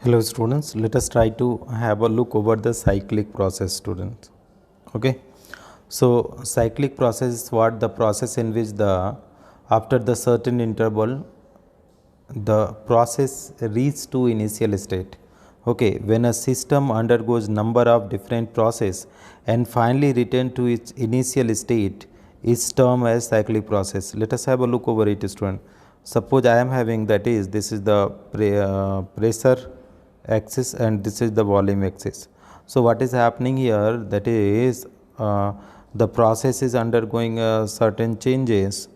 Hello students, let us try to have a look over the cyclic process students. Okay, so cyclic process is what the process in which the after the certain interval the process reaches to initial state. Okay, when a system undergoes number of different process and finally return to its initial state is termed as cyclic process. Let us have a look over it student. Suppose I am having, that is, this is the pressure axis and this is the volume axis. So what is happening here, that is the process is undergoing certain changes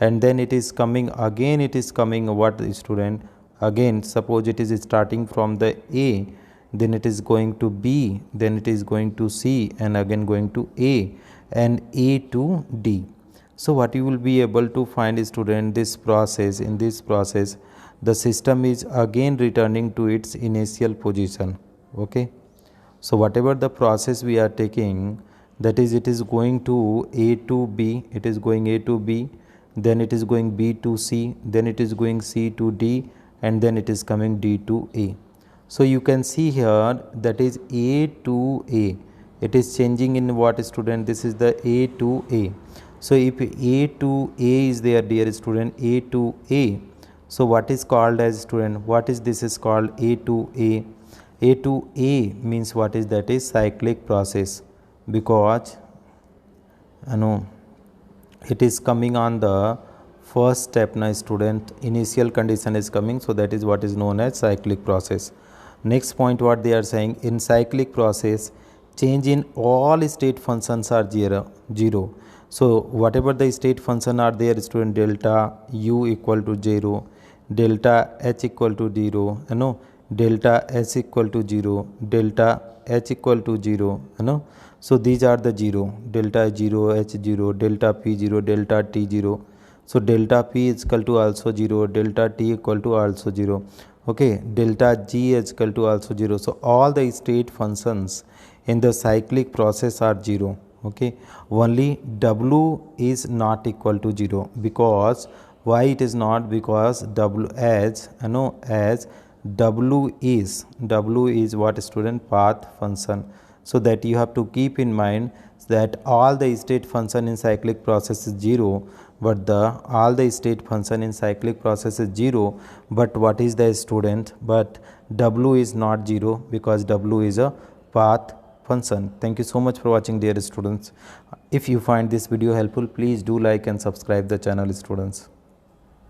and then it is coming again, it is coming what student, again suppose it is starting from the A, then it is going to B, then it is going to C and again going to A and A to D. So what you will be able to find student, this process, in this process the system is again returning to its initial position. Okay, so whatever the process we are taking, that is, it is going to A to B, it is going A to B, then it is going B to C, then it is going C to D and then it is coming D to A. So you can see here, that is A to A, it is changing in what student, this is the A to A. So if A to A is there, dear student, A to A, so what is called as student, what is this is called A to A. A to A means what is, that is cyclic process, because it is coming on the first step now student, initial condition is coming, so that is what is known as cyclic process. Next point what they are saying, in cyclic process change in all state functions are zero. So whatever the state function are there student, delta u equal to 0, delta h equal to 0, delta s equal to 0, delta h equal to 0, so these are the 0, delta 0, h 0, delta p 0, delta t 0. So delta p is equal to also 0, delta t equal to also 0. Okay, delta g is equal to also 0. So all the state functions in the cyclic process are 0. Okay, only w is not equal to 0, because why it is not, because w as w is what student, path function. So that you have to keep in mind that all the state function in cyclic process is 0, but all the state function in cyclic process is 0, but what is the student, but w is not 0 because w is a path function. Thank you so much for watching, dear students. If you find this video helpful, please do like and subscribe the channel students.